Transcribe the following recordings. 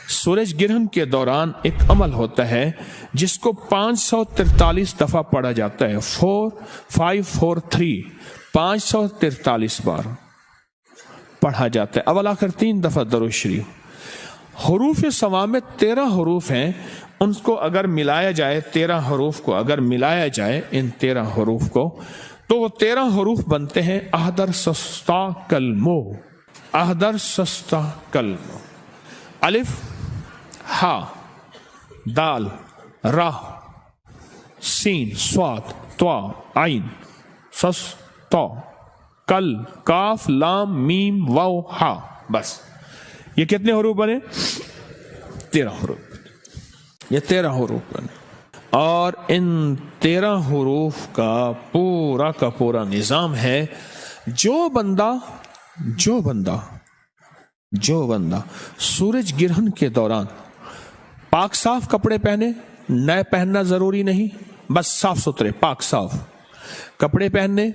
سورج گرہن کے دوران ایک عمل ہوتا ہے جس کو 543 دفعہ پڑھا جاتا ہے. 4543 543 بار پڑھا جاتا ہے. اول آخر 3 دفعہ درود شریف. حروف سوا میں 13 حروف ہیں. ان کو اگر ملایا جائے 13 حروف کو اگر ملایا جائے ان 13 حروف کو تو وہ 13 حروف بنتے ہیں احدر سستا کلمو. احدر سستا کلمو. الف ہا دال را سین صاد طا عین سس تا کل کاف لام میم واو ہا. بس یہ کتنے حروف بنے؟ 13 حروف. یہ 13 حروف بنے اور ان 13 حروف کا پورا نظام ہے. جو بندہ سورج گرہن کے دوران پاک صاف کپڑے پہنے، نئے پہننا ضروری نہیں، بس صاف ستھرے پاک صاف کپڑے پہننے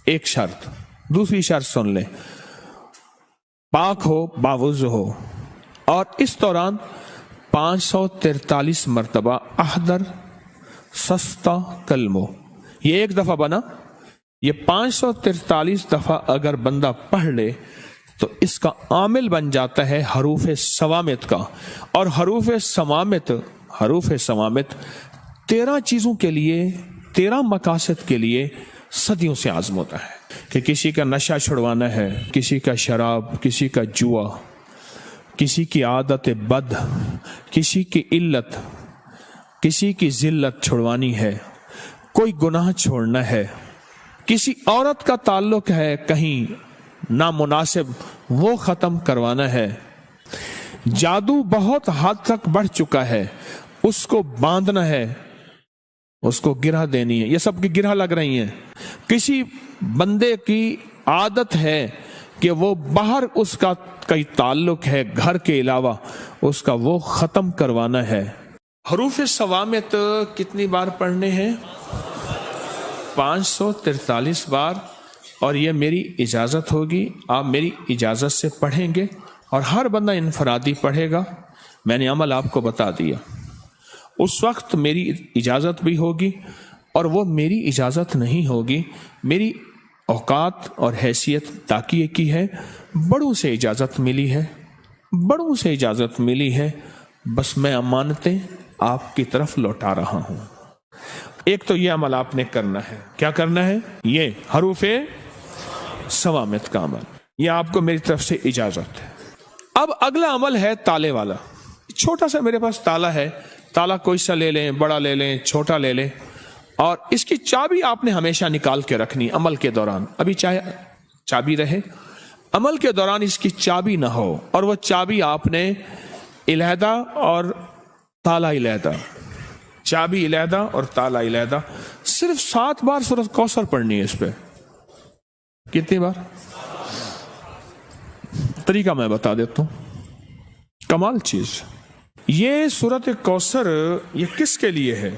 ایک شرط. دوسری شرط سن لیں، پاک ہو باوضو ہو. اور اس دوران 543 مرتبہ احدر سستا کلمو. یہ ایک دفعہ بنا. یہ 543 دفعہ اگر بندہ پڑھ لے تو اس کا عامل بن جاتا ہے حروف صوامت کا. اور حروف صوامت 13 چیزوں کے لیے 13 مقاصد کے لیے صدیوں سے عزم ہوتا ہے کہ کسی کا نشہ چھڑوانا ہے، کسی کا شراب، کسی کا جوا، کسی کی عادت بد، کسی کی علت، کسی کی ذلت چھڑوانی ہے، کوئی گناہ چھوڑنا ہے، کسی عورت کا تعلق ہے کہیں نامناسب وہ ختم کروانا ہے، جادو بہت حد تک بڑھ چکا ہے اس کو باندھنا ہے، اس کو گرہ دینی ہے. یہ سب کی گرہ لگ رہی ہیں. کسی بندے کی عادت ہے کہ وہ باہر اس کا کوئی تعلق ہے گھر کے علاوہ، اس کا وہ ختم کروانا ہے. حروف صوامت کتنی بار پڑھنے ہیں؟ 543 بار. اور یہ میری اجازت ہوگی، آپ میری اجازت سے پڑھیں گے اور ہر بندہ انفرادی پڑھے گا. میں نے عمل آپ کو بتا دیا. اس وقت میری اجازت بھی ہوگی اور وہ میری اجازت نہیں ہوگی. میری اوقات اور حیثیت تاکیے کی ہے. بڑوں سے اجازت ملی ہے. بس میں امانتیں آپ کی طرف لوٹا رہا ہوں. ایک تو یہ عمل آپ نے کرنا ہے. کیا کرنا ہے؟ یہ حروف صوامت کا عمل. یہ آپ کو میری طرف سے اجازت ہے. اب اگلا عمل ہے تالے والا. چھوٹا سا میرے پاس تالا ہے. تالا کوئی سا لے لیں، بڑا لے لیں، چھوٹا لے لیں. اور اس کی چابی آپ نے ہمیشہ نکال کے رکھنی عمل کے دوران. ابھی چاہے چابی رہے، عمل کے دوران اس کی چابی نہ ہو. اور وہ چابی آپ نے علیحدہ اور تالا علیحدہ، چابی علیحدہ اور تالا علیحدہ. صرف 7 بار سورۃ کوثر پڑھنی ہے. اس پہ کتنی بار؟ طریقہ میں بتا دیتا ہوں، کمال چیز. یہ سورۃ کوثر یہ کس کے لیے ہے؟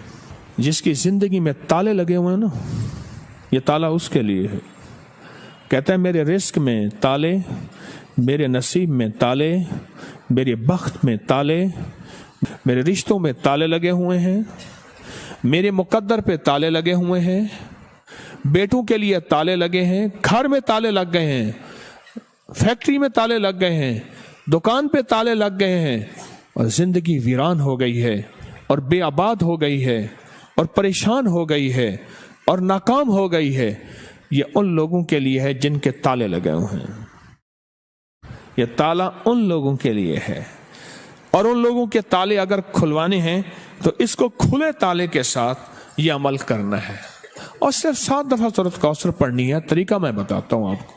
جس کی زندگی میں تالے لگے ہوئے ہیں نا، یہ تالا اس کے لیے ہے. کہتا ہے میرے رزق میں تالے، میرے نصیب میں تالے، میرے بخت میں تالے، میرے رشتوں میں تالے لگے ہوئے ہیں، میرے مقدر پہ تالے لگے ہوئے ہیں، بیٹوں کے لیے تالے لگے ہیں، گھر میں تالے لگ گئے ہیں، فیکٹری میں تالے لگ گئے ہیں، دکان پہ تالے لگ گئے ہیں، اور زندگی ویران ہو گئی ہے اور بے آباد ہو گئی ہے اور پریشان ہو گئی ہے اور ناکام ہو گئی ہے. یہ ان لوگوں کے لیے ہے جن کے تالے لگے ہوئے ہیں. یہ تالا ان لوگوں کے لیے ہے. اور ان لوگوں کے تالے اگر کھلوانے ہیں تو اس کو کھلے تالے کے ساتھ یہ عمل کرنا ہے. اور صرف 7 دفعہ سورۃ کوثر پڑھنی ہے. طریقہ میں بتاتا ہوں آپ کو.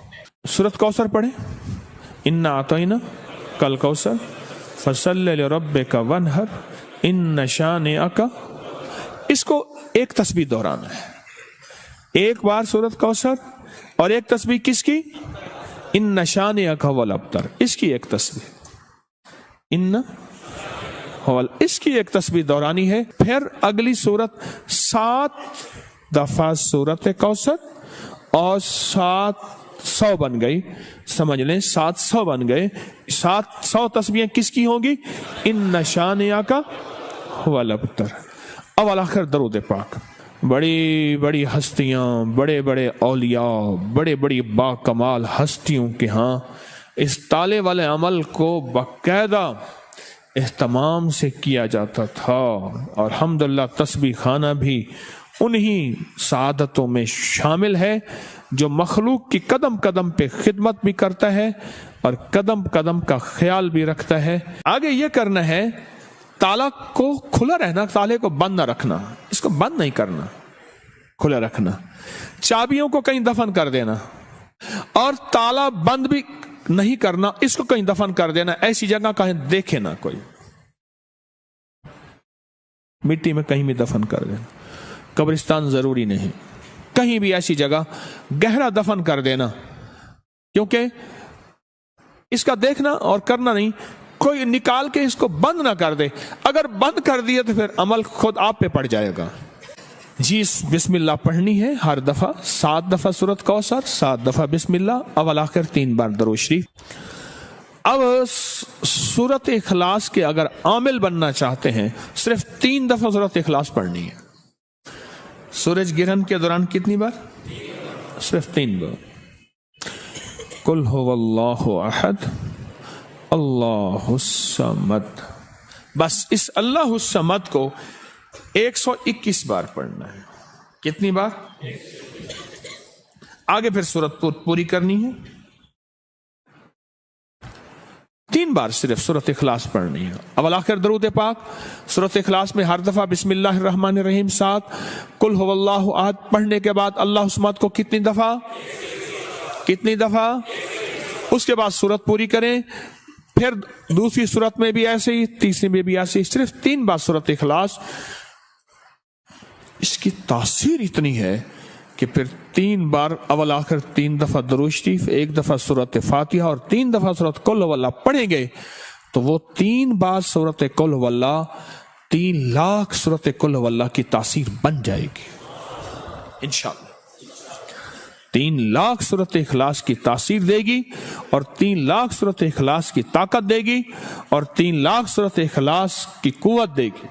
سورۃ کوثر پڑھیں. انا اعطینا کل کوثر فصلی لربک وانحر ان شانئک. اس کو ایک تسبیح دہرانا ہے. ایک بار سورۃ کوثر اور ایک تسبیح کس کی؟ ان شانئک هو الابتر. اس کی ایک تسبیح اس کی ایک تسبیح دہرانی ہے. پھر اگلی سورت 7 دفعہ سورۃ کوثر اور 7 700 बन गई, समझ लें 700 बन गए। 700 तस्बीहें किसकी होंगी? इन्ना शानिया का हुवल अबतर। अवल आखिर दरूद पाक। बड़ी बड़ी हस्तियां, बड़े बड़े औलिया, बड़े बड़ी बाकमाल हस्तियों के यहाँ इस ताले वाले अमल को बाकायदा एहतमाम से किया जाता था। और हम्दुलिल्लाह तस्बीह खाना भी उन्हीं सादतों में शामिल है जो मखलूक की कदम कदम पे खिदमत भी करता है और कदम कदम का ख्याल भी रखता है। आगे ये करना है, ताला को खुला रहना, ताले को बंद ना रखना, इसको बंद नहीं करना, खुला रखना। चाबियों को कहीं दफन कर देना और ताला बंद भी नहीं करना, इसको कहीं दफन कर देना, ऐसी जगह कहीं देखे ना कोई, मिट्टी में कहीं भी दफन कर देना। कब्रिस्तान जरूरी नहीं, कहीं भी ऐसी जगह गहरा दफन कर देना, क्योंकि इसका देखना और करना नहीं, कोई निकाल के इसको बंद ना कर दे। अगर बंद कर दिया तो फिर अमल खुद आप पे पड़ जाएगा। जी बिस्मिल्लाह पढ़नी है हर दफा, 7 दफा सूरत कौसर, 7 दफा बिस्मिल्लाह, अवल आखिर 3 बार दरूद शरीफ। अब सूरत इखलास के अगर आमिल बनना चाहते हैं, सिर्फ 3 दफा सूरत इखलास पढ़नी है। सूरज गिरहन के दौरान कितनी बार? सिर्फ 3 बार। कुल हुवल्लाहु अहद अल्लाहुस समद। बस इस अल्लाहुस समद को 121 बार पढ़ना है। कितनी बार? आगे फिर सूरत पूरी करनी है, 3 बार सिर्फ सूरत इखलास पढ़नी है। अवल आखिर दरूद पाक। सूरत इखलास में हर दफा बिस्मिल्लाहिर रहमानिर रहीम 7, कुल हुवल्लाहु अहद पढ़ने के बाद अल्लाहुस समद को कितनी दफा? कितनी दफा? उसके बाद सूरत पूरी करें। फिर दूसरी सूरत में भी ऐसे ही, तीसरी में भी ऐसे ही, सिर्फ 3 बार सूरत इखलास। इसकी तासीर इतनी है कि फिर 3 बार अवल आखिर 3 दफा दरूद शरीफ, 1 दफा सूरत फातिहा और 3 दफा सूरत कुल हुवल्लाह पढ़ेंगे तो वो 3 बार सूरत कुल हुवल्लाह 3 लाख सूरत कुल हुवल्लाह की तासीर बन जाएगी इंशाअल्लाह। 3 लाख सूरत इखलास की तासीर देगी और 3 लाख सूरत इखलास की ताकत देगी और 3 लाख सूरत इखलास की कुव्वत देगी।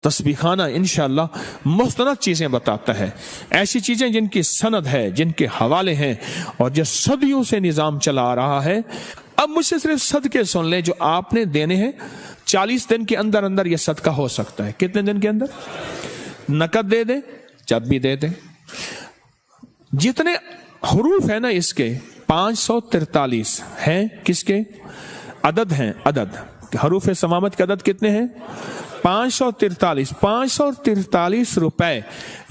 तस्बीखाना इंशाअल्लाह मुस्तनद चीजें बताता है, ऐसी चीजें जिनकी सनद है, जिनके हवाले हैं और जो सदियों से निजाम चला आ रहा है। अब मुझसे सिर्फ सदके सुन ले जो आपने देने हैं। 40 दिन के अंदर अंदर यह सदका हो सकता है। कितने दिन के अंदर? नकद दे दे, जब भी दे दे। जितने हुरूफ है ना इसके 543 हैं। किसके? अदद हैं, अदद। हरूफ समामत के अदद कितने हैं? 543। 543 रुपए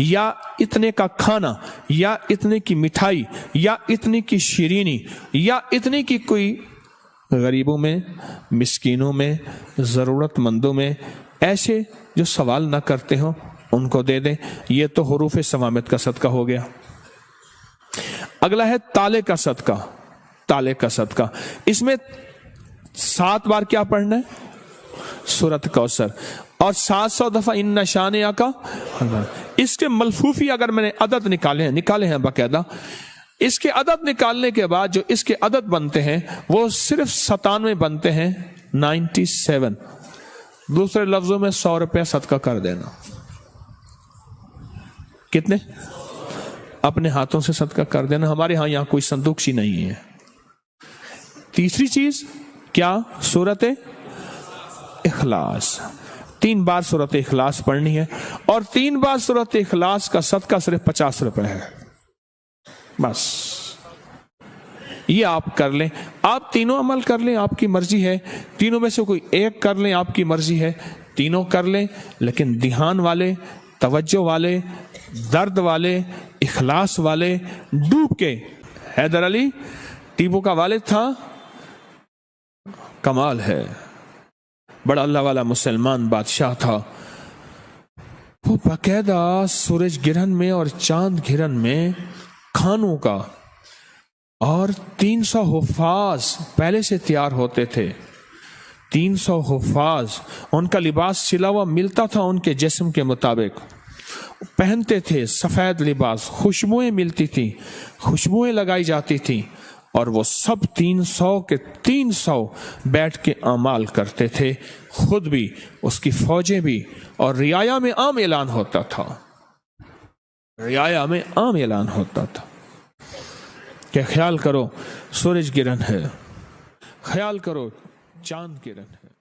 या इतने का खाना या इतने की मिठाई या इतने की शीरीनी या इतने की कोई गरीबों में, मिस्कीनों में, जरूरतमंदों में, ऐसे जो सवाल ना करते हो उनको दे दें। ये तो हरूफ समामत का सदका हो गया। अगला है ताले का सदका। ताले का सदका, इसमें 7 बार क्या पढ़ना है? सूरत कौसर और 700 दफा इन्ना शानिया का। इसके मलफूफी अगर मैंने अदद निकाले हैं बाकायदा, इसके अदद निकालने के बाद जो इसके अदद बनते हैं वो सिर्फ 97 बनते हैं, 97। दूसरे लफ्जों में 100 रुपया सदका कर देना। कितने? अपने हाथों से सदका कर देना। हमारे यहां कोई संदूक सी नहीं है। तीसरी चीज क्या? सूरत इखलास। 3 बार सूरत इखलास पढ़नी है और 3 बार सूरत इखलास का सदका सिर्फ 50 रुपए है। बस ये आप कर लें। आप तीनों अमल कर लें, आपकी मर्जी है। तीनों में से कोई एक कर लें, आपकी मर्जी है। तीनों कर लें, लेकिन ध्यान वाले, तवज्जो वाले, दर्द वाले, इखलास वाले, डूब के। हैदर अली टीपू का वालिद था, कमाल है, बड़ा अल्लाह वाला मुसलमान बादशाह था। वो बाकायदा सूरज गिरहन में और चांद गिरहन में खानों का और 300 हुफ्फाज पहले से तैयार होते थे। 300 हुफ्फाज, उनका लिबास सिला हुआ मिलता था उनके जिस्म के मुताबिक। پہنتے تھے سفید لباس، خوشبوئیں ملتی تھی، خوشبوئیں لگائی جاتی تھی، اور وہ سب 300 کے 300 بیٹھ کے اعمال کرتے تھے، خود بھی، اس کی فوجیں بھی، اور رعایا میں عام اعلان ہوتا تھا، رعایا میں عام اعلان ہوتا تھا کہ خیال کرو سورج گرہن ہے، خیال کرو چاند گرہن ہے۔